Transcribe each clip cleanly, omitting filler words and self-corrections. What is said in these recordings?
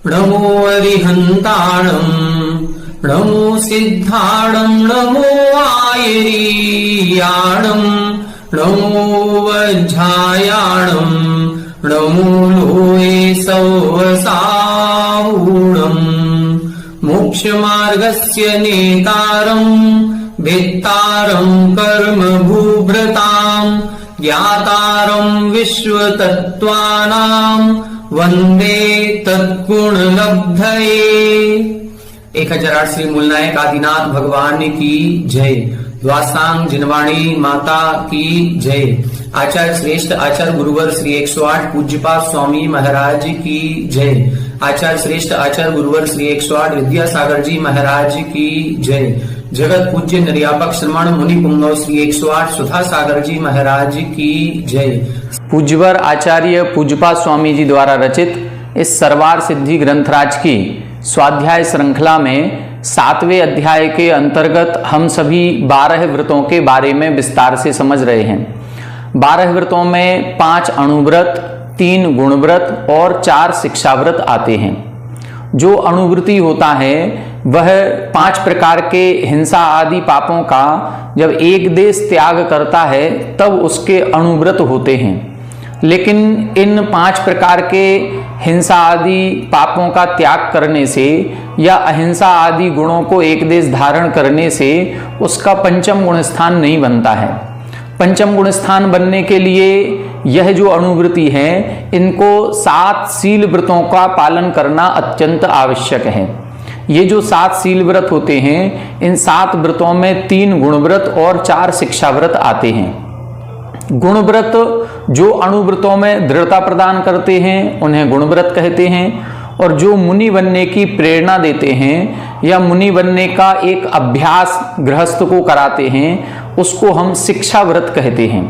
नमो अरिहन्ताणं नमो सिद्धाणं नमो आयरीयाणं नमो वज्रायाणं नमो लोये सौवसावूणं मोक्षमार्गस्य नेतारं वेत्तारं कर्मभूभृतां ज्ञातारं विश्वतत्त्वानां वंदे तत्गुणलब्धये। 1008 श्री मूलनायक आदिनाथ भगवान की जय। द्वासांग जिनवाणी माता की जय। आचार्य श्रेष्ठ आचार्य गुरुवर श्री 108 पूज्यपाद स्वामी महाराज की जय। आचार्य श्रेष्ठ आचार्य गुरुवर श्री 108 विद्यासागर जी महाराज की जय। जगत पूज्य निर्यापक श्रमण मुनि पुंगव श्री 108 सुधा सागर जी महाराज की जय। पूज्यवर आचार्य पूज्यपाद स्वामी जी द्वारा रचित इस सर्वार सिद्धि ग्रंथराज की स्वाध्याय श्रृंखला में 7वें अध्याय के अंतर्गत हम सभी 12 व्रतों के बारे में विस्तार से समझ रहे हैं। 12 व्रतों में 5 अणुव्रत, 3 गुणव्रत और 4 शिक्षाव्रत आते हैं। जो अणुव्रती होता है वह 5 प्रकार के हिंसा आदि पापों का जब एक देश त्याग करता है तब उसके अणुव्रत होते हैं। लेकिन इन 5 प्रकार के हिंसा आदि पापों का त्याग करने से या अहिंसा आदि गुणों को एक देश धारण करने से उसका पंचम गुण स्थान नहीं बनता है। पंचम गुण स्थान बनने के लिए यह जो अणुव्रति है इनको 7 शील व्रतों का पालन करना अत्यंत आवश्यक है। ये जो 7 शील व्रत होते हैं इन 7 व्रतों में 3 गुणव्रत और 4 शिक्षाव्रत आते हैं। गुणव्रत जो अणुव्रतों में दृढ़ता प्रदान करते हैं उन्हें गुणव्रत कहते हैं, और जो मुनि बनने की प्रेरणा देते हैं या मुनि बनने का एक अभ्यास गृहस्थ को कराते हैं उसको हम शिक्षाव्रत कहते हैं।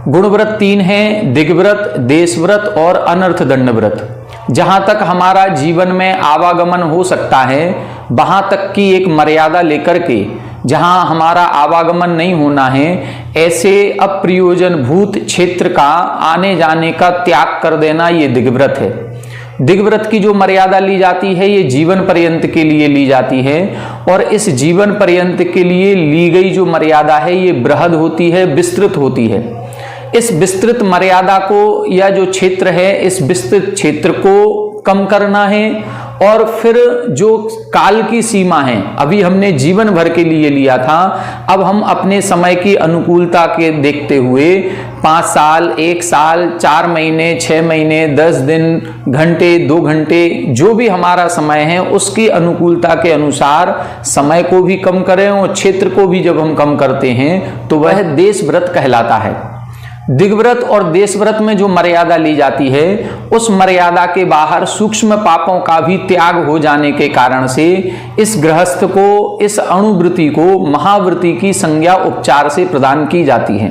गुणव्रत 3 हैं, दिग्व्रत, देशव्रत और अनर्थ दंड व्रत। जहां तक हमारा जीवन में आवागमन हो सकता है वहां तक की एक मर्यादा लेकर के, जहां हमारा आवागमन नहीं होना है ऐसे अप्रयोजन भूत क्षेत्र का आने जाने का त्याग कर देना, ये दिग्व्रत है। दिग्व्रत की जो मर्यादा ली जाती है ये जीवन पर्यंत के लिए ली जाती है, और इस जीवन पर्यंत के लिए ली गई जो मर्यादा है ये बृहद होती है, विस्तृत होती है। इस विस्तृत मर्यादा को या जो क्षेत्र है इस विस्तृत क्षेत्र को कम करना है, और फिर जो काल की सीमा है अभी हमने जीवन भर के लिए लिया था, अब हम अपने समय की अनुकूलता के देखते हुए 5 साल, 1 साल, 4 महीने, 6 महीने, 10 दिन, घंटे, 2 घंटे, जो भी हमारा समय है उसकी अनुकूलता के अनुसार समय को भी कम करें, और क्षेत्र को भी जब हम कम करते हैं तो वह देशव्रत कहलाता है। दिग्व्रत और देशव्रत में जो मर्यादा ली जाती है उस मर्यादा के बाहर सूक्ष्म पापों का भी त्याग हो जाने के कारण से इस गृहस्थ को, इस अणुव्रति को महाव्रति की संज्ञा उपचार से प्रदान की जाती है।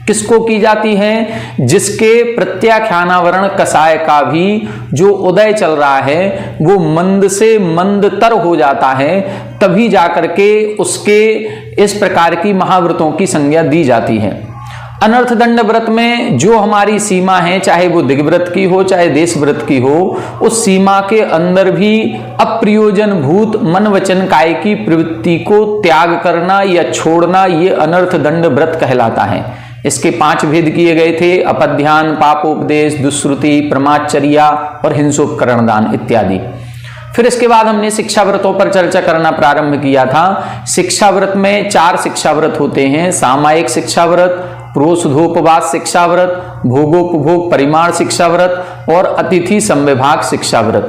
किसको की जाती है? जिसके प्रत्याख्यानावरण कषाय का भी जो उदय चल रहा है वो मंद से मंदतर हो जाता है, तभी जाकर के उसके इस प्रकार की महाव्रतों की संज्ञा दी जाती है। अनर्थ दंड व्रत में जो हमारी सीमा है, चाहे वो दिग्व्रत की हो चाहे देशव्रत की हो, उस सीमा के अंदर भी अप्रयोजन भूत मन वचन काय की प्रवृत्ति को त्याग करना या छोड़ना, ये अनर्थ दंड व्रत कहलाता है। इसके 5 भेद किए गए थे: अपध्यान, पापोपदेश, दुष्श्रुति, प्रमाचर्या और हिंसोपकरण दान इत्यादि। फिर इसके बाद हमने शिक्षाव्रतों पर चर्चा करना प्रारंभ किया था। शिक्षाव्रत में 4 शिक्षाव्रत होते हैं: सामायिक शिक्षाव्रत, प्रोषधोपवास शिक्षाव्रत, भोगोपभोग परिमाण शिक्षाव्रत और अतिथि संविभाग शिक्षाव्रत।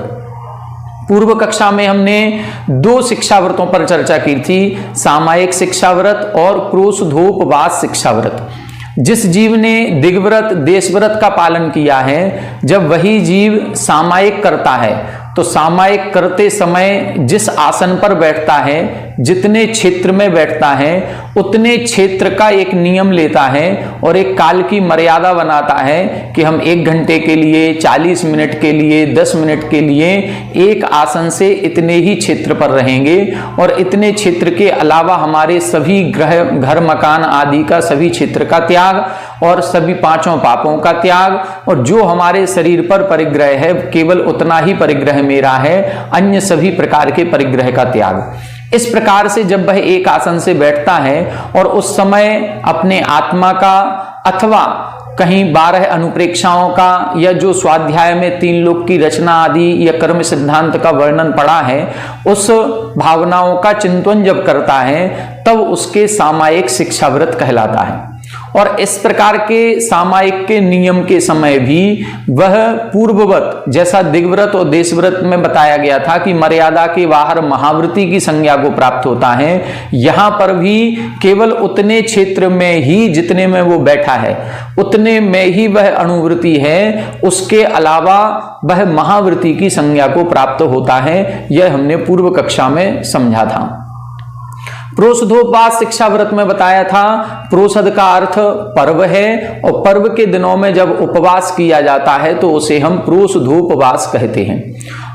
पूर्व कक्षा में हमने 2 शिक्षाव्रतों पर चर्चा की थी: सामायिक शिक्षाव्रत और प्रोषधोपवास शिक्षाव्रत। जिस जीव ने दिग्व्रत देशव्रत का पालन किया है, जब वही जीव सामायिक करता है तो सामायिक करते समय जिस आसन पर बैठता है, जितने क्षेत्र में बैठता है, उतने क्षेत्र का एक नियम लेता है और एक काल की मर्यादा बनाता है कि हम 1 घंटे के लिए, 40 मिनट के लिए, 10 मिनट के लिए एक आसन से इतने ही क्षेत्र पर रहेंगे और इतने क्षेत्र के अलावा हमारे सभी ग्रह, घर, मकान आदि का सभी क्षेत्र का त्याग और सभी 5 पापों का त्याग, और जो हमारे शरीर पर परिग्रह है केवल उतना ही परिग्रह मेरा है, अन्य सभी प्रकार के परिग्रह का त्याग। इस प्रकार से जब वह एक आसन से बैठता है और उस समय अपने आत्मा का अथवा कहीं 12 अनुप्रेक्षाओं का या जो स्वाध्याय में 3 लोक की रचना आदि या कर्म सिद्धांत का वर्णन पड़ा है, उस भावनाओं का चिंतन जब करता है तब उसके सामायिक शिक्षाव्रत कहलाता है। और इस प्रकार के सामायिक के नियम के समय भी वह पूर्ववत, जैसा दिग्व्रत और देशव्रत में बताया गया था कि मर्यादा के बाहर महाव्रती की संज्ञा को प्राप्त होता है, यहां पर भी केवल उतने क्षेत्र में ही जितने में वो बैठा है उतने में ही वह अनुवृत्ति है, उसके अलावा वह महाव्रती की संज्ञा को प्राप्त होता है। यह हमने पूर्व कक्षा में समझा था। प्रोषधोपवास शिक्षाव्रत में बताया था, प्रोषद का अर्थ पर्व है और पर्व के दिनों में जब उपवास किया जाता है तो उसे हम प्रोषधोपवास कहते हैं।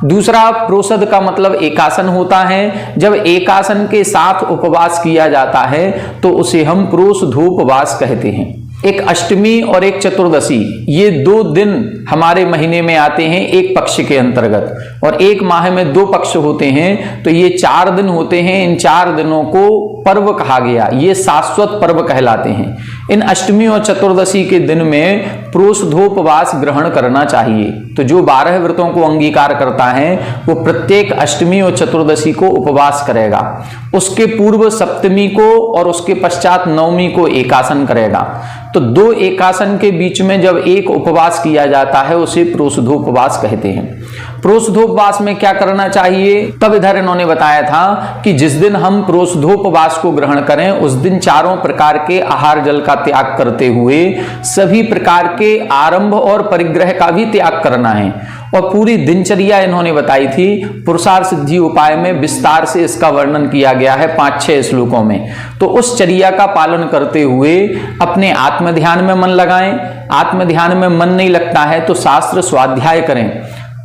दूसरा, प्रोषद का मतलब एकासन होता है, जब एकासन के साथ उपवास किया जाता है तो उसे हम प्रोषधोपवास कहते हैं। एक अष्टमी और एक चतुर्दशी, ये 2 दिन हमारे महीने में आते हैं एक पक्ष के अंतर्गत, और एक माह में 2 पक्ष होते हैं तो ये 4 दिन होते हैं। इन 4 दिनों को पर्व कहा गया, ये शाश्वत पर्व कहलाते हैं। इन अष्टमी और चतुर्दशी के दिन में प्रोषधोपवास ग्रहण करना चाहिए। तो जो 12 व्रतों को अंगीकार करता है वो प्रत्येक अष्टमी और चतुर्दशी को उपवास करेगा, उसके पूर्व सप्तमी को और उसके पश्चात नवमी को एकासन करेगा। तो 2 एकासन के बीच में जब एक उपवास किया जाता है उसे प्रोषधोपवास कहते हैं। प्रोषधोपवास में क्या करना चाहिए, तब इधर इन्होंने बताया था कि जिस दिन हम प्रोषधोपवास को ग्रहण करें उस दिन 4 प्रकार के आहार जल का त्याग करते हुए सभी प्रकार के आरंभ और परिग्रह का भी त्याग करना है। और पूरी दिनचर्या इन्होंने बताई थी। पुरुषार्थ सिद्धि उपाय में विस्तार से इसका वर्णन किया गया है 5-6 श्लोकों में। तो उस चर्या का पालन करते हुए अपने आत्म ध्यान में मन लगाएं। आत्म ध्यान में मन नहीं लगता है तो शास्त्र स्वाध्याय करें।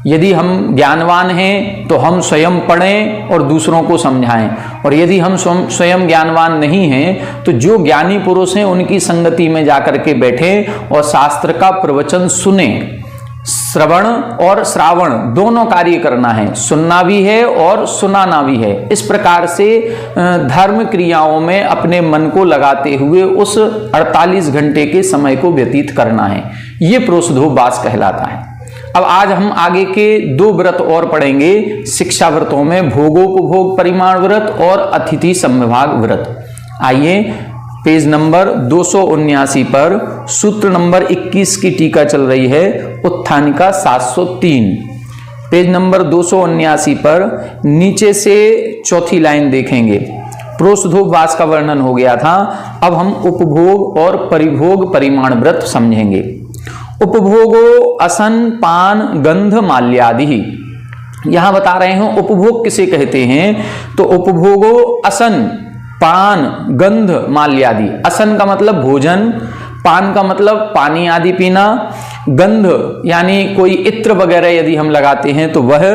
यदि हम ज्ञानवान हैं तो हम स्वयं पढ़ें और दूसरों को समझाएं, और यदि हम स्वयं ज्ञानवान नहीं हैं तो जो ज्ञानी पुरुष हैं उनकी संगति में जाकर के बैठें और शास्त्र का प्रवचन सुने। श्रवण और श्रावण दोनों कार्य करना है, सुनना भी है और सुनाना भी है। इस प्रकार से धर्म क्रियाओं में अपने मन को लगाते हुए उस 48 घंटे के समय को व्यतीत करना है। ये प्रोषधोपवास कहलाता है। अब आज हम आगे के 2 व्रत और पढ़ेंगे शिक्षा व्रतों में, भोगोपभोग परिमाण व्रत और अतिथि समविभाग व्रत। आइए पेज नंबर 279 पर सूत्र नंबर 21 की टीका चल रही है, उत्थानिका 703। पेज नंबर 279 पर नीचे से चौथी लाइन देखेंगे। प्रोषधोपवास का वर्णन हो गया था। अब हम उपभोग और परिभोग परिमाण व्रत समझेंगे। उपभोगो असन पान गंध माल्यादि। यहां बता रहे हैं उपभोग किसे कहते हैं, तो उपभोगो असन पान गंध माल्यादि। असन का मतलब भोजन, पान का मतलब पानी आदि पीना, गंध यानी कोई इत्र वगैरह यदि हम लगाते हैं तो वह,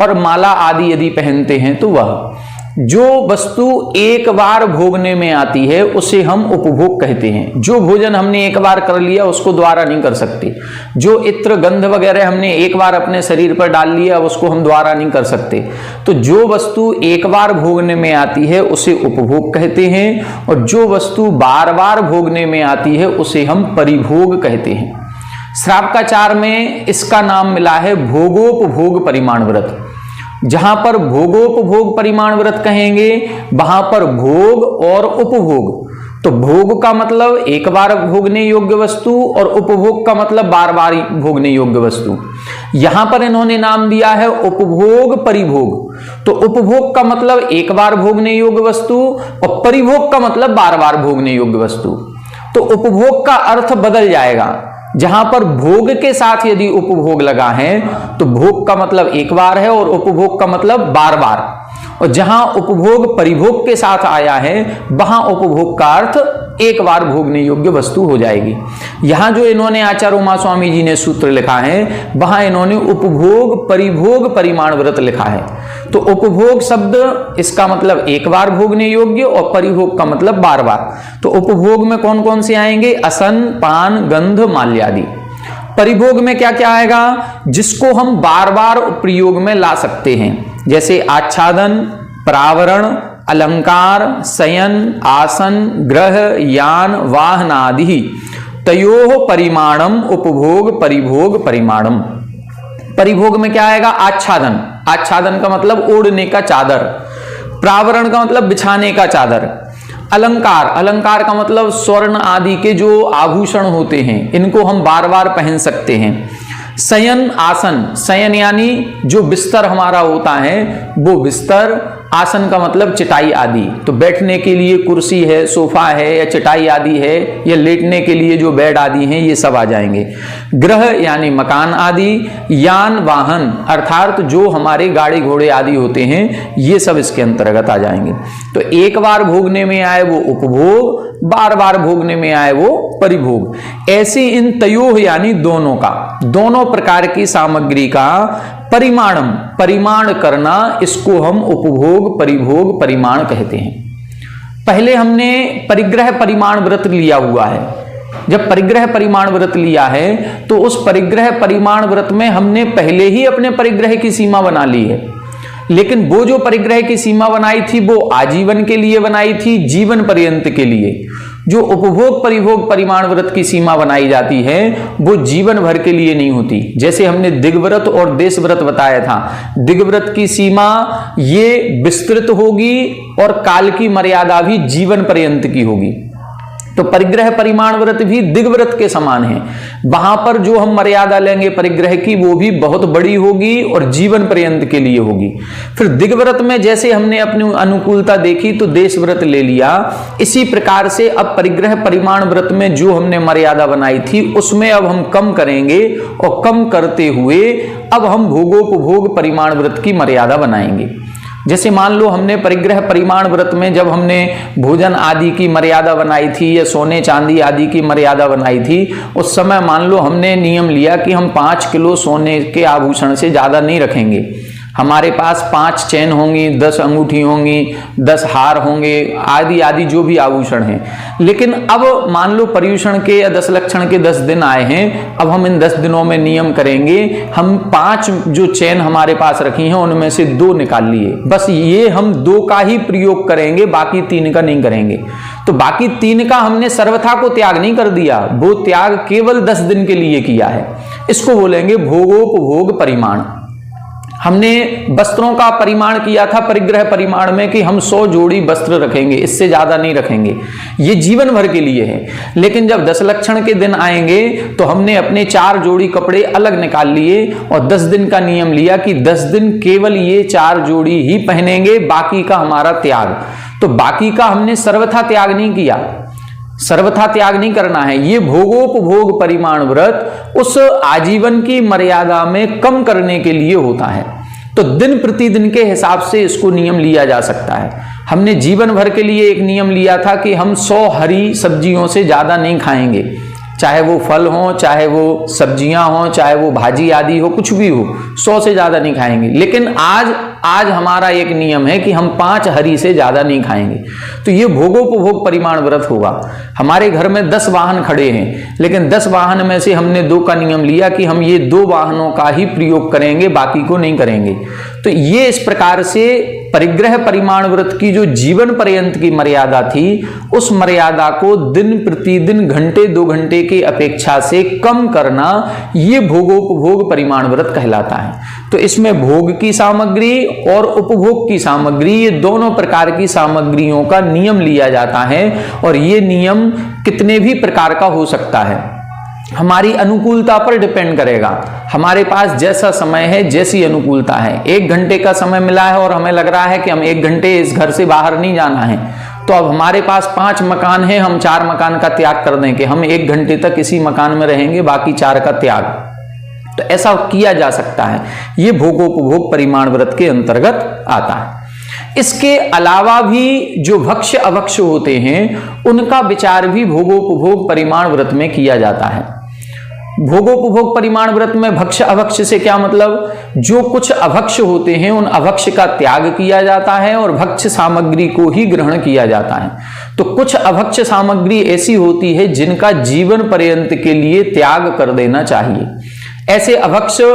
और माला आदि यदि पहनते हैं तो वह। जो वस्तु एक बार भोगने में आती है उसे हम उपभोग कहते हैं। जो भोजन हमने एक बार कर लिया उसको दोबारा नहीं कर सकते। जो इत्र गंध वगैरह हमने एक बार अपने शरीर पर डाल लिया उसको हम दोबारा नहीं कर सकते। तो जो वस्तु एक बार भोगने में आती है उसे उपभोग कहते हैं, और जो वस्तु बार बार भोगने में आती है उसे हम परिभोग कहते हैं। श्रावकाचार में इसका नाम मिला है भोगोपभोग परिमाण व्रत। जहां पर भोगोपभोग परिमाण व्रत कहेंगे वहां पर भोग और उपभोग। तो भोग का मतलब एक बार भोगने योग्य वस्तु और उपभोग का मतलब बार बार भोगने योग्य वस्तु। यहां पर इन्होंने नाम दिया है उपभोग परिभोग। तो उपभोग का मतलब एक बार भोगने योग्य वस्तु और परिभोग का मतलब बार बार भोगने योग्य वस्तु। तो उपभोग का अर्थ बदल जाएगा। जहां पर भोग के साथ यदि उपभोग लगा है तो भोग का मतलब एक बार है और उपभोग का मतलब बार बार, और जहां उपभोग परिभोग के साथ आया है वहां उपभोग का अर्थ एक बार भोगने योग्य वस्तु हो जाएगी। यहां जो इन्होंने आचार्य उमा स्वामी जी ने सूत्र लिखा है वहां इन्होंने उपभोग परिभोग परिमाण व्रत लिखा है। तो उपभोग शब्द इसका मतलब एक बार भोगने योग्य और परिभोग का मतलब बार बार। तो उपभोग में कौन कौन से आएंगे? असन, पान, गंध, माल्यादि। परिभोग में क्या क्या आएगा? जिसको हम बार बार प्रयोग में ला सकते हैं, जैसे आच्छादन, प्रावरण, अलंकार, शयन, आसन, ग्रह, यान, वाहन आदि। तयोः परिमाणम उपभोग परिभोग परिमाणम। परिभोग में क्या आएगा? आच्छादन। आच्छादन का मतलब ओढ़ने का चादर। प्रावरण का मतलब बिछाने का चादर। अलंकार, अलंकार का मतलब स्वर्ण आदि के जो आभूषण होते हैं इनको हम बार बार पहन सकते हैं। शयन, आसन, शयन यानी जो बिस्तर हमारा होता है वो बिस्तर, आसन का मतलब चटाई आदि, तो बैठने के लिए कुर्सी है, सोफा है या चटाई आदि है, या लेटने के लिए जो बेड आदि हैं ये सब आ जाएंगे। ग्रह यानी मकान आदि, यान वाहन अर्थात जो हमारे गाड़ी घोड़े आदि होते हैं ये सब इसके अंतर्गत आ जाएंगे। तो एक बार भोगने में आए वो उपभोग, बार बार भोगने में आए वो परिभोग। ऐसे इन तयोः यानी दोनों का, दोनों प्रकार की सामग्री का परिमाणम, परिमाण करना, इसको हम उपभोग परिभोग परिमाण कहते हैं। पहले हमने परिग्रह परिमाण व्रत लिया हुआ है। जब परिग्रह परिमाण व्रत लिया है तो उस परिग्रह परिमाण व्रत में हमने पहले ही अपने परिग्रह की सीमा बना ली है, लेकिन वो जो परिग्रह की सीमा बनाई थी वो आजीवन के लिए बनाई थी, जीवन पर्यंत के लिए। जो उपभोग परिभोग परिमाण व्रत की सीमा बनाई जाती है वो जीवन भर के लिए नहीं होती। जैसे हमने दिग्व्रत और देश व्रत बताया था, दिग्व्रत की सीमा ये विस्तृत होगी और काल की मर्यादा भी जीवन पर्यंत की होगी। तो परिग्रह परिमाण व्रत भी दिग्व्रत के समान है। वहां पर जो हम मर्यादा लेंगे परिग्रह की वो भी बहुत बड़ी होगी और जीवन पर्यंत के लिए होगी। फिर दिग्व्रत में जैसे हमने अपनी अनुकूलता देखी तो देश व्रत ले लिया, इसी प्रकार से अब परिग्रह परिमाण व्रत में जो हमने मर्यादा बनाई थी उसमें अब हम कम करेंगे और कम करते हुए अब हम भोगोपभोग परिमाण व्रत की मर्यादा बनाएंगे। जैसे मान लो हमने परिग्रह परिमाण व्रत में जब हमने भोजन आदि की मर्यादा बनाई थी या सोने चांदी आदि की मर्यादा बनाई थी, उस समय मान लो हमने नियम लिया कि हम 5 किलो सोने के आभूषण से ज्यादा नहीं रखेंगे। हमारे पास 5 चैन होंगी, 10 अंगूठी होंगी, 10 हार होंगे आदि आदि जो भी आभूषण हैं। लेकिन अब मान लो पर्युषण के या 10 लक्षण के 10 दिन आए हैं, अब हम इन 10 दिनों में नियम करेंगे, हम 5 जो चैन हमारे पास रखी हैं उनमें से 2 निकाल लिए, बस ये हम 2 का ही प्रयोग करेंगे, बाकी 3 का नहीं करेंगे। तो बाकी 3 का हमने सर्वथा को त्याग नहीं कर दिया, वो त्याग केवल 10 दिन के लिए किया है। इसको बोलेंगे भोगोपभोग परिमाण। हमने वस्त्रों का परिमाण किया था परिग्रह परिमाण में कि हम 100 जोड़ी वस्त्र रखेंगे, इससे ज्यादा नहीं रखेंगे, ये जीवन भर के लिए है। लेकिन जब 10 लक्षण के दिन आएंगे तो हमने अपने 4 जोड़ी कपड़े अलग निकाल लिए और 10 दिन का नियम लिया कि 10 दिन केवल ये 4 जोड़ी ही पहनेंगे, बाकी का हमारा त्याग। तो बाकी का हमने सर्वथा त्याग नहीं किया, सर्वथा त्याग नहीं करना है। ये भोगोपभोग परिमाण व्रत उस आजीवन की मर्यादा में कम करने के लिए होता है। तो दिन प्रतिदिन के हिसाब से इसको नियम लिया जा सकता है। हमने जीवन भर के लिए एक नियम लिया था कि हम 100 हरी सब्जियों से ज्यादा नहीं खाएंगे, चाहे वो फल हो, चाहे वो सब्जियां हो, चाहे वो भाजी आदि हो, कुछ भी हो, 100 से ज्यादा नहीं खाएंगे। लेकिन आज हमारा एक नियम है कि हम 5 हरी से ज्यादा नहीं खाएंगे। तो ये भोगोपभोग परिमाण व्रत होगा। हमारे घर में 10 वाहन खड़े हैं, लेकिन 10 वाहन में से हमने 2 का नियम लिया कि हम ये 2 वाहनों का ही प्रयोग करेंगे, बाकी को नहीं करेंगे। तो ये इस प्रकार से परिग्रह परिमाण व्रत की जो जीवन पर्यंत की मर्यादा थी उस मर्यादा को दिन प्रतिदिन घंटे 2 घंटे की अपेक्षा से कम करना, ये भोगोपभोग परिमाण व्रत कहलाता है। तो इसमें भोग की सामग्री और उपभोग की सामग्री, ये दोनों प्रकार की सामग्रियों का नियम लिया जाता है। और ये नियम कितने भी प्रकार का हो सकता है। हमारी अनुकूलता पर डिपेंड करेगा। हमारे पास जैसा समय है, जैसी अनुकूलता है, 1 घंटे का समय मिला है और हमें लग रहा है कि हम 1 घंटे इस घर से बाहर नहीं जाना है, तो अब हमारे पास 5 मकान हैं, हम 4 मकान का त्याग कर दें कि हम 1 घंटे तक इसी मकान में रहेंगे, बाकी 4 का त्याग। तो ऐसा किया जा सकता है। ये भोगोपभोग परिमाण व्रत के अंतर्गत आता है। इसके अलावा भी जो भक्ष्य अभक्ष्य होते हैं उनका विचार भी भोगोपभोग परिमाण व्रत में किया जाता है। भोगोपभोग परिमाण व्रत में भक्ष्य अभक्ष्य से क्या मतलब, जो कुछ अभक्ष्य होते हैं उन अभक्ष्य का त्याग किया जाता है और भक्ष्य सामग्री को ही ग्रहण किया जाता है। तो कुछ अभक्ष्य सामग्री ऐसी होती है जिनका जीवन पर्यंत के लिए त्याग कर देना चाहिए। ऐसे अभक्ष्य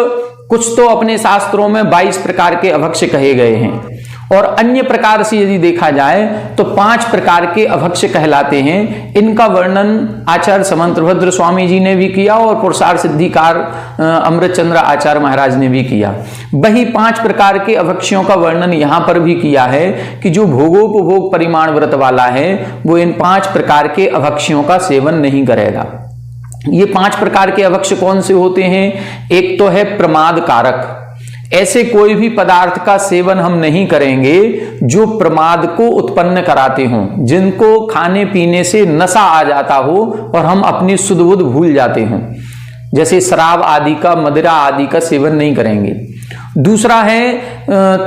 कुछ तो अपने शास्त्रों में 22 प्रकार के अभक्ष्य कहे गए हैं और अन्य प्रकार से यदि देखा जाए तो 5 प्रकार के अभक्ष्य कहलाते हैं। इनका वर्णन आचार्य समंतभद्र स्वामी जी ने भी किया और पुरुषार्थ सिद्धिकार अमृतचंद्र आचार्य महाराज ने भी किया। वही 5 प्रकार के अभक्ष्यों का वर्णन यहां पर भी किया है कि जो भोगोपभोग परिमाण व्रत वाला है वो इन 5 प्रकार के अभक्ष्यों का सेवन नहीं करेगा। ये 5 प्रकार के अभक्ष्य कौन से होते हैं? एक तो है प्रमाद कारक। ऐसे कोई भी पदार्थ का सेवन हम नहीं करेंगे जो प्रमाद को उत्पन्न कराते हों, जिनको खाने पीने से नशा आ जाता हो और हम अपनी सुध बुध भूल जाते हों। जैसे शराब आदि का, मदिरा आदि का सेवन नहीं करेंगे। दूसरा है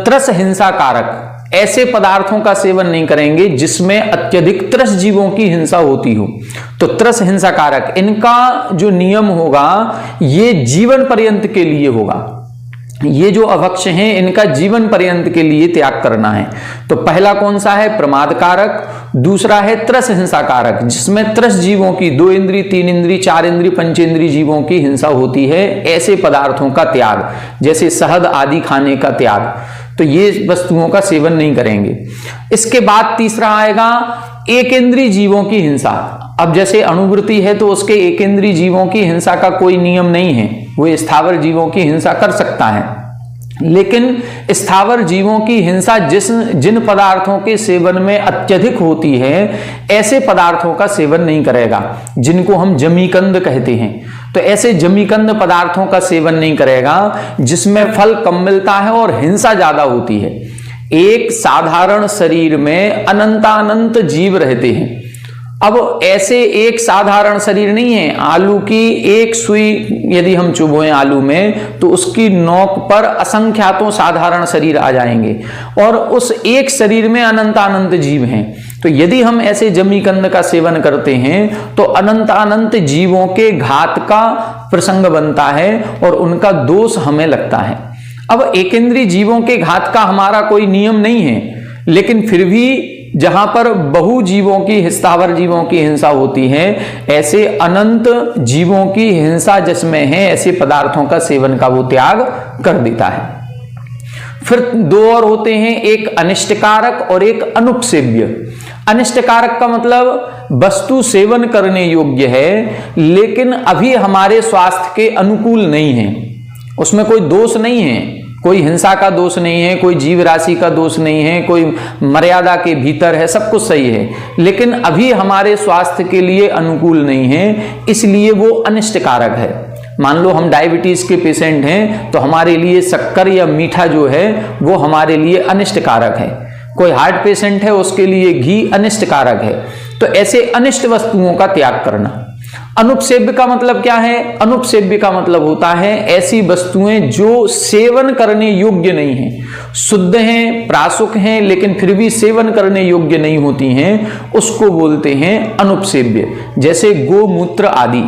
त्रस हिंसा कारक। ऐसे पदार्थों का सेवन नहीं करेंगे जिसमें अत्यधिक त्रस जीवों की हिंसा होती हो। तो त्रस हिंसा कारक, इनका जो नियम होगा ये जीवन पर्यंत के लिए होगा। ये जो अभक्ष्य हैं इनका जीवन पर्यंत के लिए त्याग करना है। तो पहला कौन सा है? प्रमाद कारक। दूसरा है त्रस हिंसा कारक, जिसमें त्रस जीवों की 2 इंद्री, 3 इंद्री, 4 इंद्री, पंचेंद्री जीवों की हिंसा होती है। ऐसे पदार्थों का त्याग, जैसे शहद आदि खाने का त्याग, तो ये वस्तुओं का सेवन नहीं करेंगे। इसके बाद तीसरा आएगा एकेंद्रीय जीवों की हिंसा। अब जैसे अणुवृत्ति है तो उसके एकेंद्रीय जीवों की हिंसा का कोई नियम नहीं है, वो स्थावर जीवों की हिंसा कर सकता है। लेकिन स्थावर जीवों की हिंसा जिन पदार्थों के सेवन में अत्यधिक होती है ऐसे पदार्थों का सेवन नहीं करेगा, जिनको हम जमीकंद कहते हैं। तो ऐसे जमीकंद पदार्थों का सेवन नहीं करेगा जिसमें फल कम मिलता है और हिंसा ज्यादा होती है। एक साधारण शरीर में अनंतानंत जीव रहते हैं। अब ऐसे एक साधारण शरीर नहीं है। आलू की एक सुई यदि हम चुभोएं आलू में तो उसकी नोक पर असंख्यातों साधारण शरीर आ जाएंगे और उस एक शरीर में अनंतानंत जीव हैं। तो यदि हम ऐसे जमीकंद का सेवन करते हैं तो अनंतानंत जीवों के घात का प्रसंग बनता है और उनका दोष हमें लगता है। अब एकेंद्रीय जीवों के घात का हमारा कोई नियम नहीं है, लेकिन फिर भी जहां पर बहु जीवों की, स्थावर जीवों की हिंसा होती है, ऐसे अनंत जीवों की हिंसा जिसमें है ऐसे पदार्थों का सेवन का वो त्याग कर देता है। फिर 2 और होते हैं, एक अनिष्टकारक और एक अनुपसेव्य। अनिष्टकारक का मतलब वस्तु सेवन करने योग्य है लेकिन अभी हमारे स्वास्थ्य के अनुकूल नहीं है, उसमें कोई दोष नहीं है, कोई हिंसा का दोष नहीं है, कोई जीव राशि का दोष नहीं है, कोई मर्यादा के भीतर है, सब कुछ सही है, लेकिन अभी हमारे स्वास्थ्य के लिए अनुकूल नहीं है, इसलिए वो अनिष्टकारक है। मान लो हम डायबिटीज के पेशेंट हैं तो हमारे लिए शक्कर या मीठा जो है वो हमारे लिए अनिष्टकारक है। कोई हार्ट पेशेंट है उसके लिए घी अनिष्टकारक है। तो ऐसे अनिष्ट वस्तुओं का त्याग करना। अनुपसेव्य का मतलब क्या है? अनुपसेव्य का मतलब होता है ऐसी वस्तुएं जो सेवन करने योग्य नहीं है, शुद्ध हैं, प्रासुक हैं, लेकिन फिर भी सेवन करने योग्य नहीं होती हैं, उसको बोलते हैं अनुपसेव्य। जैसे गोमूत्र आदि,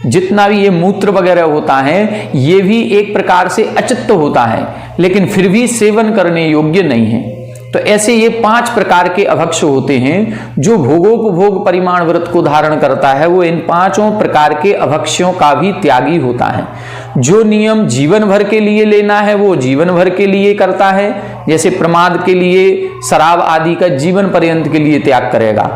जितना भी ये मूत्र वगैरह होता है ये भी एक प्रकार से अचित्त होता है लेकिन फिर भी सेवन करने योग्य नहीं है। तो ऐसे ये 5 प्रकार के अभक्ष्य होते हैं जो भोगोपभोग परिमाण व्रत को धारण करता है, वो इन 5 प्रकार के अभक्ष्यों का भी त्यागी होता है। जो नियम जीवन भर के लिए लेना है वो जीवन भर के लिए करता है, जैसे प्रमाद के लिए शराब आदि का जीवन पर्यंत के लिए त्याग करेगा,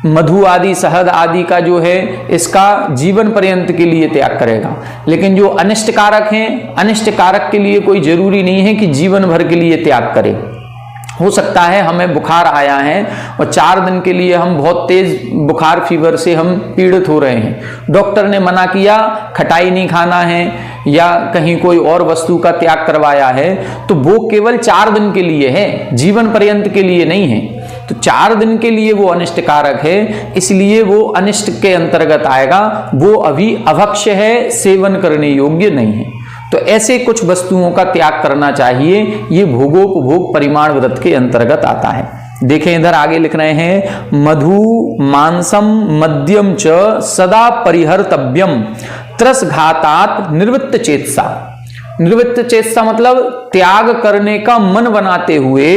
मधु आदि, शहद आदि का जो है इसका जीवन पर्यंत के लिए त्याग करेगा। लेकिन जो अनिष्टकारक हैं, अनिष्टकारक के लिए कोई जरूरी नहीं है कि जीवन भर के लिए त्याग करे। हो सकता है हमें बुखार आया है और 4 दिन के लिए हम बहुत तेज बुखार फीवर से हम पीड़ित हो रहे हैं, डॉक्टर ने मना किया खटाई नहीं खाना है या कहीं कोई और वस्तु का त्याग करवाया है, तो वो केवल 4 दिन के लिए है, जीवन पर्यंत के लिए नहीं है। तो 4 दिन के लिए वो अनिष्टकारक है, इसलिए वो अनिष्ट के अंतर्गत आएगा, वो अभी अभक्ष्य है, सेवन करने योग्य नहीं है। तो ऐसे कुछ वस्तुओं का त्याग करना चाहिए, ये भोगोपभोग परिमाण व्रत के अंतर्गत आता है। देखें इधर आगे लिख रहे हैं, मधु मांसम मद्यम च सदा परिहर्तव्यम त्रसघातात निवृत्त चेतसा। निवृत्त चेतसा मतलब त्याग करने का मन बनाते हुए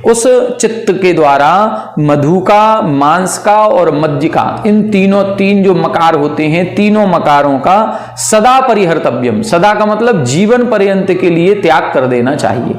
उस चित्त के द्वारा मधु का, मांस का और मद्य का, इन तीन जो मकार होते हैं, तीनों मकारों का सदा परिहर्तव्यम, सदा का मतलब जीवन पर्यंत के लिए त्याग कर देना चाहिए।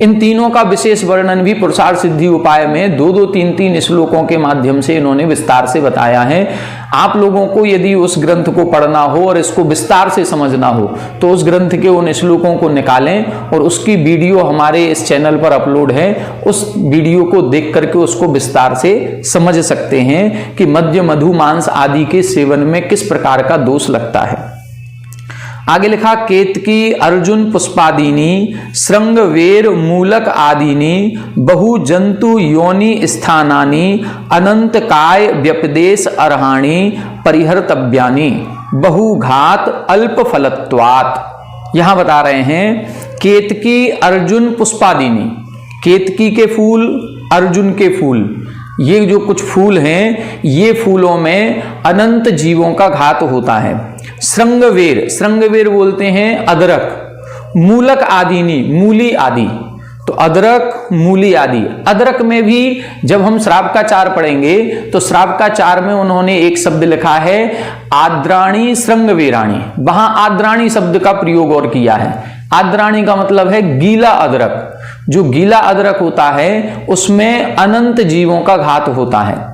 इन तीनों का विशेष वर्णन भी पुरुषार्थ सिद्धि उपाय में 2-2, 3-3 श्लोकों के माध्यम से इन्होंने विस्तार से बताया है। आप लोगों को यदि उस ग्रंथ को पढ़ना हो और इसको विस्तार से समझना हो तो उस ग्रंथ के उन श्लोकों को निकालें और उसकी वीडियो हमारे इस चैनल पर अपलोड है, उस वीडियो को देख करके उसको विस्तार से समझ सकते हैं कि मद्य, मधु, मांस आदि के सेवन में किस प्रकार का दोष लगता है। आगे लिखा, केतकी अर्जुन पुष्पादीनी श्रृंग वेर मूलक आदीनी बहु जंतु योनि स्थानानि अनंत काय व्यपदेश अर्हाणि परिहर्तव्यानि बहुघात अल्प फलत्वात्। यहां बता रहे हैं केतकी अर्जुन पुष्पादीनी, केतकी के फूल, अर्जुन के फूल, ये जो कुछ फूल हैं ये फूलों में अनंत जीवों का घात होता है। श्रृंगवेर, श्रृंगवेर बोलते हैं अदरक, मूलक आदिनी, मूली आदि, तो अदरक, मूली आदि। अदरक में भी जब हम श्रावकाचार पढ़ेंगे तो श्रावकाचार में उन्होंने एक शब्द लिखा है आद्राणी श्रृंगवेराणी, वहां आद्राणी शब्द का प्रयोग और किया है। आद्राणी का मतलब है गीला अदरक, जो गीला अदरक होता है उसमें अनंत जीवों का घात होता है।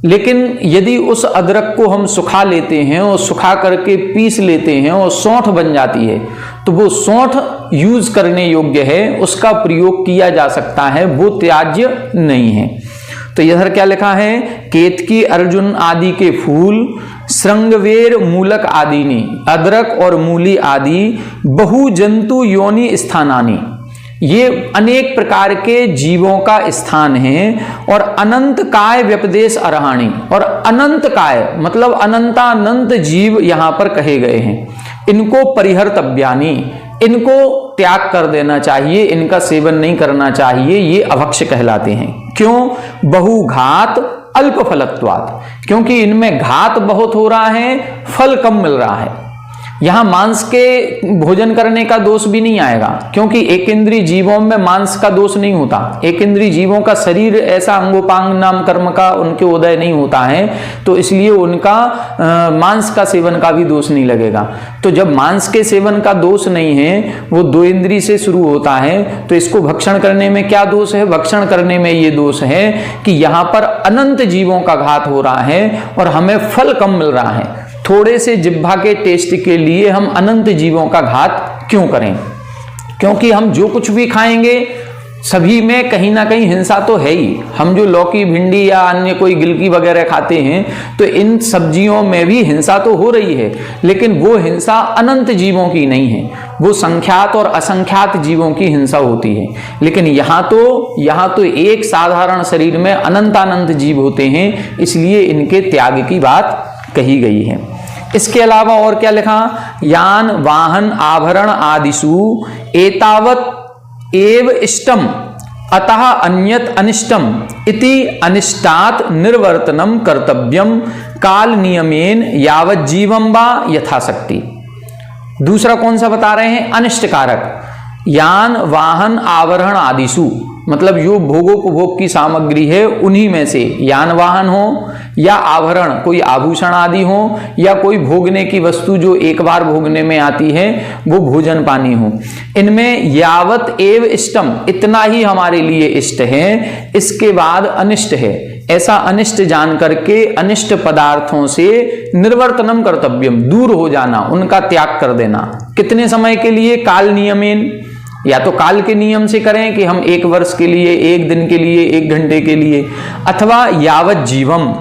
लेकिन यदि उस अदरक को हम सुखा लेते हैं और सुखा करके पीस लेते हैं और सौंठ बन जाती है तो वो सौंठ यूज करने योग्य है, उसका प्रयोग किया जा सकता है, वो त्याज्य नहीं है। तो इधर क्या लिखा है, केतकी अर्जुन आदि के फूल, श्रृंगवेर मूलक आदिनी, अदरक और मूली आदि, बहु जंतु योनि स्थानानि, ये अनेक प्रकार के जीवों का स्थान है। और अनंत काय व्यपदेश अर्हाणि, और अनंत काय मतलब अनंतानंत जीव यहां पर कहे गए हैं, इनको परिहर्तव्यानि, इनको त्याग कर देना चाहिए, इनका सेवन नहीं करना चाहिए, ये अभक्ष्य कहलाते हैं। क्यों? बहुघात अल्प फलत्वात्, क्योंकि इनमें घात बहुत हो रहा है, फल कम मिल रहा है। यहां मांस के भोजन करने का दोष भी नहीं आएगा, क्योंकि एक इंद्रिय जीवों में मांस का दोष नहीं होता। एक इंद्रिय जीवों का शरीर ऐसा अंगोपांग नाम कर्म का उनके उदय नहीं होता है, तो इसलिए उनका मांस का सेवन का भी दोष नहीं लगेगा। तो जब मांस के सेवन का दोष नहीं है, वो 2 इंद्रिय से शुरू होता है, तो इसको भक्षण करने में क्या दोष है? भक्षण करने में ये दोष है कि यहां पर अनंत जीवों का घात हो रहा है और हमें फल कम मिल रहा है। थोड़े से जिह्वा के टेस्ट के लिए हम अनंत जीवों का घात क्यों करें? क्योंकि हम जो कुछ भी खाएंगे सभी में कहीं ना कहीं हिंसा तो है ही। हम जो लौकी, भिंडी या अन्य कोई गिलकी वगैरह खाते हैं तो इन सब्जियों में भी हिंसा तो हो रही है, लेकिन वो हिंसा अनंत जीवों की नहीं है, वो संख्यात और असंख्यात जीवों की हिंसा होती है। लेकिन यहाँ तो एक साधारण शरीर में अनंतानंत जीव होते हैं, इसलिए इनके त्याग की बात कही गई है। इसके अलावा और क्या लिखा, यान वाहन आभरण आदिषु एतावत एव इष्टम अतः अन्यत अनिष्टम इति अनिष्टात निर्वर्तनम कर्तव्यम काल नियमेन यावत जीवम वा यथाशक्ति। दूसरा कौन सा बता रहे हैं? अनिष्ट कारक। यान वाहन आभरण आदिषु मतलब जो भोगोपभोग की सामग्री है उन्हीं में से, यान वाहन हो या आभरण कोई आभूषण आदि हो या कोई भोगने की वस्तु जो एक बार भोगने में आती है वो भोजन पानी हो, इनमें यावत एव इष्टम इतना ही हमारे लिए इष्ट है, इसके बाद अनिष्ट है। ऐसा अनिष्ट जान करके अनिष्ट पदार्थों से निर्वर्तनम कर्तव्यम दूर हो जाना, उनका त्याग कर देना। कितने समय के लिए? काल नियमेन, या तो काल के नियम से करें कि हम 1 वर्ष के लिए, 1 दिन के लिए, 1 घंटे के लिए, अथवा यावत जीवम,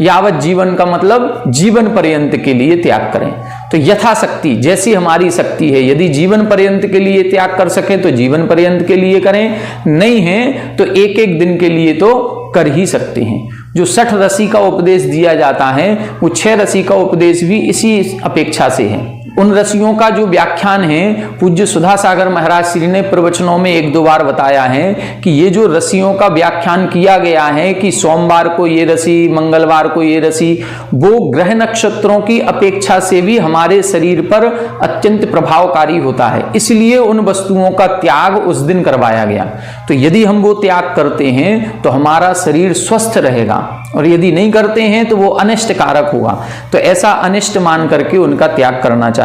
यावत जीवन का मतलब जीवन पर्यंत के लिए त्याग करें। तो यथाशक्ति, जैसी हमारी शक्ति है, यदि जीवन पर्यंत के लिए त्याग कर सके तो जीवन पर्यंत के लिए करें, नहीं है तो 1-1 दिन के लिए तो कर ही सकते हैं। जो 60 रसी का उपदेश दिया जाता है वो 6 रसी का उपदेश भी इसी अपेक्षा से है। उन रसियों का जो व्याख्यान है पूज्य सुधा सागर महाराज श्री ने प्रवचनों में 1-2 बार बताया है कि ये जो रसियों का व्याख्यान किया गया है कि सोमवार को ये रसी, मंगलवार को ये रसी, वो ग्रह नक्षत्रों की अपेक्षा से भी हमारे शरीर पर अत्यंत प्रभावकारी होता है, इसलिए उन वस्तुओं का त्याग उस दिन करवाया गया। तो यदि हम वो त्याग करते हैं तो हमारा शरीर स्वस्थ रहेगा, और यदि नहीं करते हैं तो वो अनिष्ट कारक होगा। तो ऐसा अनिष्ट मान करके उनका त्याग करना चाहिए।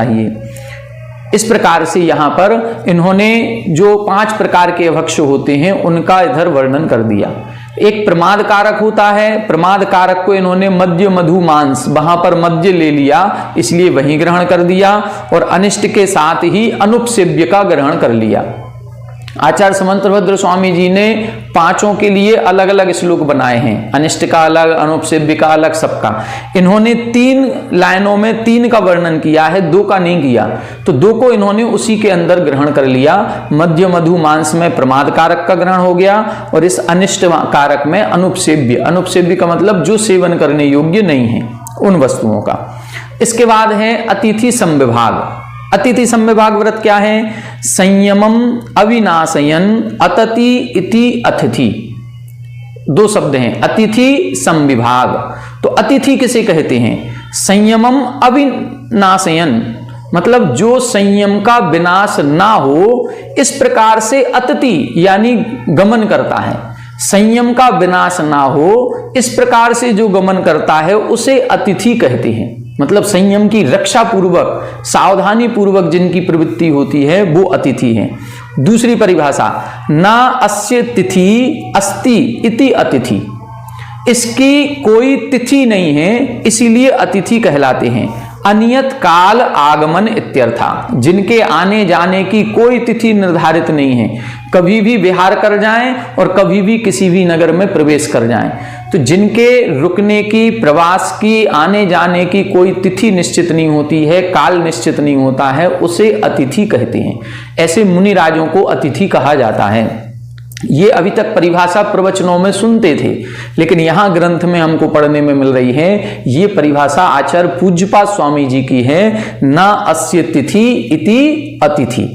इस प्रकार से यहाँ पर इन्होंने जो 5 प्रकार के भक्ष्य होते हैं उनका इधर वर्णन कर दिया। एक प्रमाद कारक होता है, प्रमाद कारक को इन्होंने मद्य, मधु, मांस, वहां पर मद्य ले लिया इसलिए वहीं ग्रहण कर दिया, और अनिष्ट के साथ ही अनुपसेव्य का ग्रहण कर लिया। आचार्य समंतभद्र स्वामी जी ने 5 के लिए अलग अलग श्लोक बनाए हैं, अनिष्ट का अलग, अनुपसेव्य का अलग, सबका। इन्होंने 3 लाइनों में 3 का वर्णन किया है, 2 का नहीं किया, तो 2 को इन्होंने उसी के अंदर ग्रहण कर लिया। मध्य, मधु, मांस में प्रमाद कारक का ग्रहण हो गया, और इस अनिष्ट कारक में अनुपसेव्य, अनुपसेव्य का मतलब जो सेवन करने योग्य नहीं है उन वस्तुओं का। इसके बाद है अतिथि संविभाग। अतिथि संविभाग व्रत क्या है? संयमम अविनाशयन अतति इति अतिथि, 2 शब्द हैं, अतिथि संविभाग। तो अतिथि किसे कहते हैं? संयमम अविनाशयन मतलब जो संयम का विनाश ना हो, इस प्रकार से अतिथि यानी गमन करता है। संयम का विनाश ना हो इस प्रकार से जो गमन करता है उसे अतिथि कहते हैं। मतलब संयम की रक्षा पूर्वक, सावधानी पूर्वक जिनकी प्रवृत्ति होती है वो अतिथि है। दूसरी परिभाषा, ना अस्य तिथि अस्ति इति अतिथि, इसकी कोई तिथि नहीं है इसीलिए अतिथि कहलाते हैं। अनियत काल आगमन इत्यर्था, जिनके आने जाने की कोई तिथि निर्धारित नहीं है, कभी भी विहार कर जाएं और कभी भी किसी भी नगर में प्रवेश कर जाएं, तो जिनके रुकने की, प्रवास की, आने जाने की कोई तिथि निश्चित नहीं होती है, काल निश्चित नहीं होता है, उसे अतिथि कहते हैं। ऐसे मुनि राजों को अतिथि कहा जाता है। ये अभी तक परिभाषा प्रवचनों में सुनते थे, लेकिन यहां ग्रंथ में हमको पढ़ने में मिल रही है। ये परिभाषा आचार्य पूज्यपाद स्वामी जी की है, न अस्य तिथि इति अतिथि।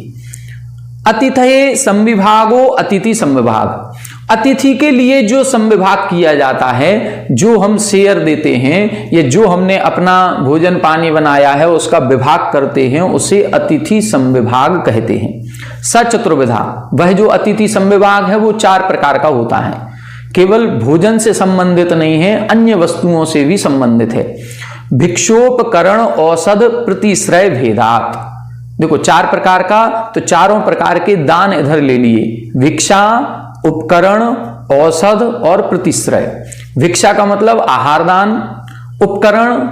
अतिथये संविभागो अतिथि संविभाग, अतिथि के लिए जो संविभाग किया जाता है, जो हम शेयर देते हैं या जो हमने अपना भोजन पानी बनाया है उसका विभाग करते हैं, उसे अतिथि संविभाग कहते हैं। सचतुर्विधा, वह जो अतिथि संविभाग है वो 4 प्रकार का होता है। केवल भोजन से संबंधित नहीं है, अन्य वस्तुओं से भी संबंधित है। भिक्षोपकरण औषध प्रतिश्रय भेदात, देखो 4 प्रकार का, तो चारों प्रकार के दान इधर ले लिए, भिक्षा, उपकरण, औषध और प्रतिश्रय। भिक्षा का मतलब आहार दान, उपकरण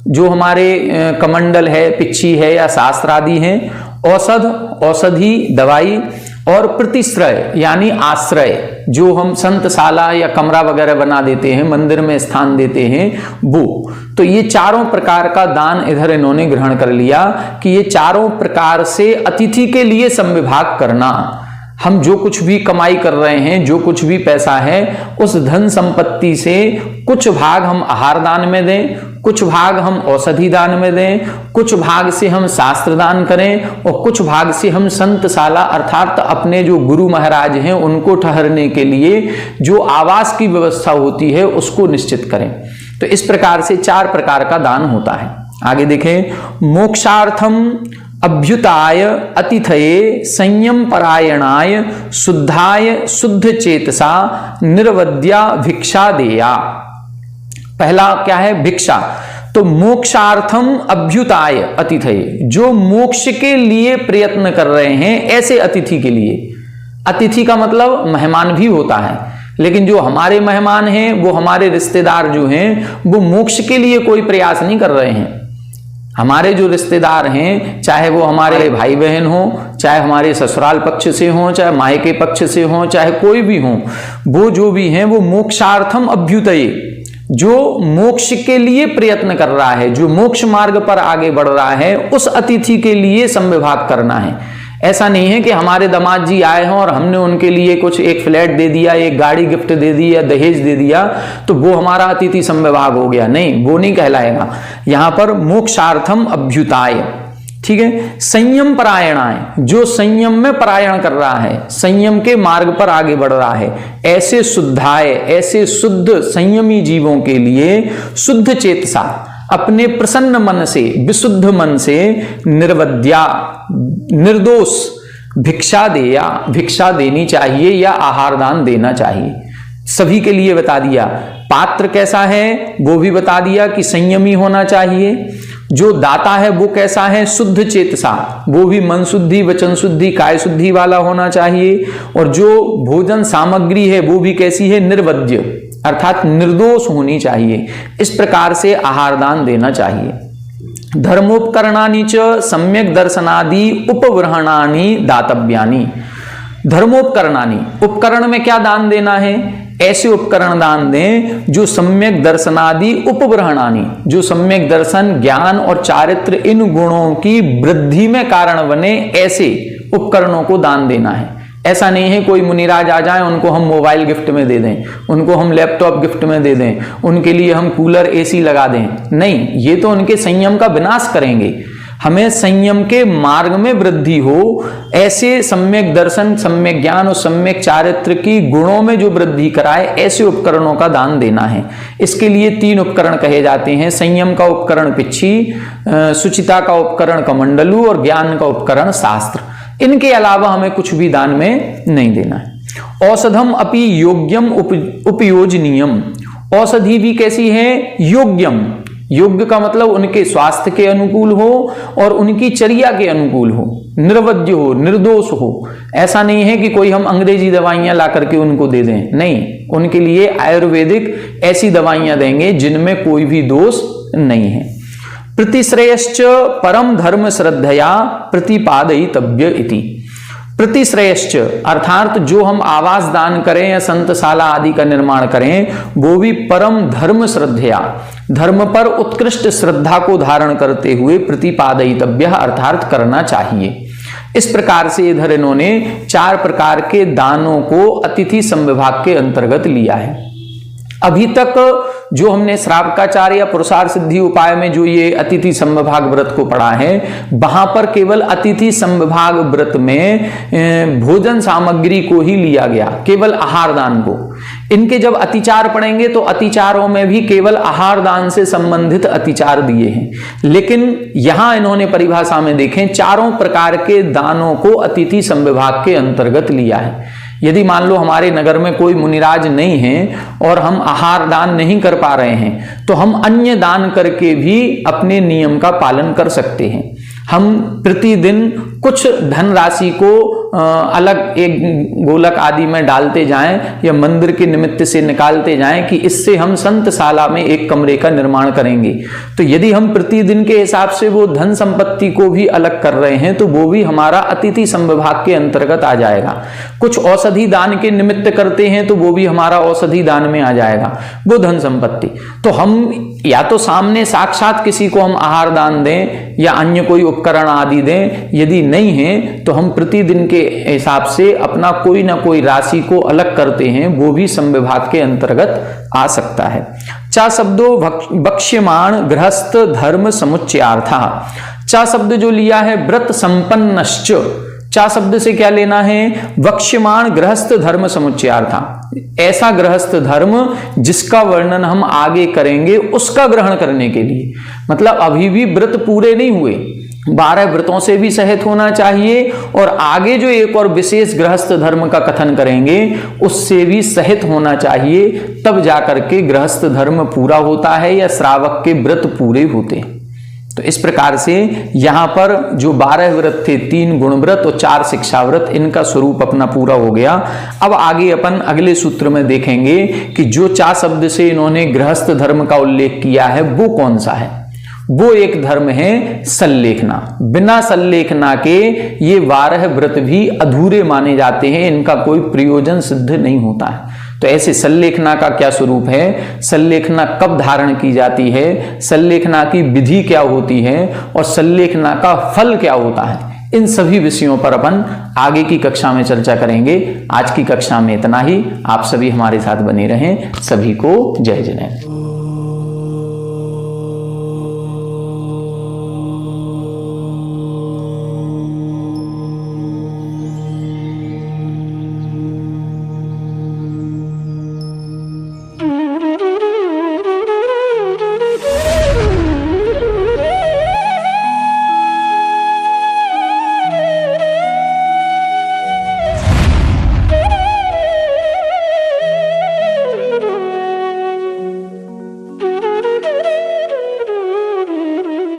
जो हमारे कमंडल है, पिच्छी है या शास्त्र आदि है, औषध औषधि दवाई, और प्रतिश्रय यानी आश्रय, जो हम संतशाला या कमरा वगैरह बना देते हैं, मंदिर में स्थान देते हैं वो। तो ये चारों प्रकार का दान इधर इन्होंने ग्रहण कर लिया कि ये चारों प्रकार से अतिथि के लिए संविभाग करना। हम जो कुछ भी कमाई कर रहे हैं, जो कुछ भी पैसा है, उस धन संपत्ति से कुछ भाग हम आहार दान में दें, कुछ भाग हम औषधि दान में दें, कुछ भाग से हम शास्त्र दान करें और कुछ भाग से हम संतशाला अर्थात अपने जो गुरु महाराज हैं उनको ठहरने के लिए जो आवास की व्यवस्था होती है उसको निश्चित करें। तो इस प्रकार से 4 प्रकार का दान होता है। आगे देखें, मोक्षार्थम अभ्युताय अतिथये संयम परायणाय शुद्धाय शुद्ध चेतसा निर्वद्या भिक्षा देया। पहला क्या है? भिक्षा। तो मोक्षार्थम अभ्युताय अतिथये, जो मोक्ष के लिए प्रयत्न कर रहे हैं ऐसे अतिथि के लिए। अतिथि का मतलब मेहमान भी होता है, लेकिन जो हमारे मेहमान हैं, वो हमारे रिश्तेदार जो हैं, वो मोक्ष के लिए कोई प्रयास नहीं कर रहे हैं। हमारे जो रिश्तेदार हैं, चाहे वो हमारे भाई बहन हो, चाहे हमारे ससुराल पक्ष से हो, चाहे मायके पक्ष से हो, चाहे कोई भी हो, वो जो भी हैं वो मोक्षार्थम अभ्युदये, जो मोक्ष के लिए प्रयत्न कर रहा है, जो मोक्ष मार्ग पर आगे बढ़ रहा है, उस अतिथि के लिए समविभाग करना है। ऐसा नहीं है कि हमारे दामाद जी आए हैं और हमने उनके लिए कुछ एक फ्लैट दे दिया, एक गाड़ी गिफ्ट दे दी या दहेज दे दिया तो वो हमारा अतिथि समविभाग हो गया। नहीं, वो नहीं कहलाएगा। यहां पर मोक्षार्थम अभ्युताय, ठीक है। संयम परायणाय, जो संयम में परायण कर रहा है, संयम के मार्ग पर आगे बढ़ रहा है, ऐसे शुद्धाय, ऐसे शुद्ध संयमी जीवों के लिए शुद्ध चेतसा, अपने प्रसन्न मन से, विशुद्ध मन से निर्वद्या, निर्दोष भिक्षा देनी चाहिए या आहार दान देना चाहिए। सभी के लिए बता दिया। पात्र कैसा है वो भी बता दिया कि संयमी होना चाहिए। जो दाता है वो कैसा है, शुद्ध चेतसा, वो भी मन शुद्धि, वचन शुद्धि, काय शुद्धि वाला होना चाहिए। और जो भोजन सामग्री है वो भी कैसी है, निर्वद्य, अर्थात निर्दोष होनी चाहिए। इस प्रकार से आहार दान देना चाहिए। धर्मोपकरणानि च सम्यक दर्शनादि उपग्रहणानि दातव्यानि। धर्मोपकरणानि, उपकरण में क्या दान देना है, ऐसे उपकरण दान दें जो सम्यक दर्शनादि उपग्रहणानि, जो सम्यक दर्शन, ज्ञान और चारित्र इन गुणों की वृद्धि में कारण बने, ऐसे उपकरणों को दान देना है। ऐसा नहीं है कोई मुनिराज आ जाए उनको हम मोबाइल गिफ्ट में दे दें, उनको हम लैपटॉप गिफ्ट में दे दें, उनके लिए हम कूलर एसी लगा दें। नहीं, ये तो उनके संयम का विनाश करेंगे। हमें संयम के मार्ग में वृद्धि हो, ऐसे सम्यक दर्शन, सम्यक ज्ञान और सम्यक चारित्र की गुणों में जो वृद्धि कराए, ऐसे उपकरणों का दान देना है। इसके लिए 3 उपकरण कहे जाते हैं। संयम का उपकरण पिच्छी, सुचिता का उपकरण कमंडलू और ज्ञान का उपकरण शास्त्र। इनके अलावा हमें कुछ भी दान में नहीं देना है। औषधम अपि योग्यम उपयोजनीयम, औषधि भी कैसी है, योग्यम। योग्य का मतलब उनके स्वास्थ्य के अनुकूल हो और उनकी चर्या के अनुकूल हो, निर्वद्य हो, निर्दोष हो। ऐसा नहीं है कि कोई हम अंग्रेजी दवाइयां ला करके उनको दे दें, नहीं, उनके लिए आयुर्वेदिक ऐसी दवाइयां देंगे जिनमें कोई भी दोष नहीं है। प्रतिश्रेयश्च परम धर्म श्रद्धया प्रतिपादयितव्य इति। प्रतिश्रेयश्च अर्थात जो हम आवास दान करें या संतशाला आदि का निर्माण करें, वो भी परम धर्म श्रद्धया, धर्म पर उत्कृष्ट श्रद्धा को धारण करते हुए प्रतिपादयितव्य अर्थात करना चाहिए। इस प्रकार से इधर इन्होंने 4 प्रकार के दानों को अतिथि संविभाग के अंतर्गत लिया है। अभी तक जो हमने श्रावकाचार या पुरुषार्थ सिद्धि उपाय में जो ये अतिथि संविभाग व्रत को पढ़ा है, वहां पर केवल अतिथि संविभाग व्रत में भोजन सामग्री को ही लिया गया, केवल आहार दान को। इनके जब अतिचार पढ़ेंगे तो अतिचारों में भी केवल आहार दान से संबंधित अतिचार दिए हैं। लेकिन यहां इन्होंने परिभाषा में देखें, 4 प्रकार के दानों को अतिथि संविभाग के अंतर्गत लिया है। यदि मान लो हमारे नगर में कोई मुनिराज नहीं है और हम आहार दान नहीं कर पा रहे हैं, तो हम अन्य दान करके भी अपने नियम का पालन कर सकते हैं। हम प्रतिदिन कुछ धनराशि को अलग एक गोलक आदि में डालते जाएं या मंदिर के निमित्त से निकालते जाएं कि इससे हम संतशाला में एक कमरे का निर्माण करेंगे। तो यदि हम प्रतिदिन के हिसाब से वो धन संपत्ति को भी अलग कर रहे हैं तो वो भी हमारा अतिथि संविभाग के अंतर्गत आ जाएगा। कुछ औषधि दान के निमित्त करते हैं तो वो भी हमारा औषधि दान में आ जाएगा, वो धन संपत्ति। तो हम या तो सामने साक्षात किसी को हम आहार दान दें या अन्य कोई उपकरण आदि दें, यदि नहीं है तो हम प्रतिदिन के हिसाब से अपना कोई ना कोई राशि को अलग करते हैं, वो भी संविभाग के अंतर्गत आ सकता है। चा शब्दों बक्ष्यमाण गृहस्थ धर्म समुच्चयार्था। चा शब्द जो लिया है व्रत संपन्नश्च, चा शब्द से क्या लेना है, वक्ष्यमाण गृहस्थ धर्म समुच्चयार्था, ऐसा गृहस्थ धर्म जिसका वर्णन हम आगे करेंगे उसका ग्रहण करने के लिए। मतलब अभी भी व्रत पूरे नहीं हुए, 12 व्रतों से भी सहित होना चाहिए और आगे जो एक और विशेष गृहस्थ धर्म का कथन करेंगे उससे भी सहित होना चाहिए, तब जाकर के गृहस्थ धर्म पूरा होता है या श्रावक के व्रत पूरे होते हैं। तो इस प्रकार से यहां पर जो 12 व्रत थे, 3 गुण व्रत और 4 शिक्षा व्रत, इनका स्वरूप अपना पूरा हो गया। अब आगे अपन अगले सूत्र में देखेंगे कि जो चा शब्द से इन्होंने गृहस्थ धर्म का उल्लेख किया है वो कौन सा है। वो एक धर्म है सल्लेखना। बिना सल्लेखना के ये 12 व्रत भी अधूरे माने जाते हैं, इनका कोई प्रयोजन सिद्ध नहीं होता है। तो ऐसे सल्लेखना का क्या स्वरूप है, सल्लेखना कब धारण की जाती है, सल्लेखना की विधि क्या होती है और सल्लेखना का फल क्या होता है, इन सभी विषयों पर अपन आगे की कक्षा में चर्चा करेंगे। आज की कक्षा में इतना ही। आप सभी हमारे साथ बने रहें। सभी को जय जय।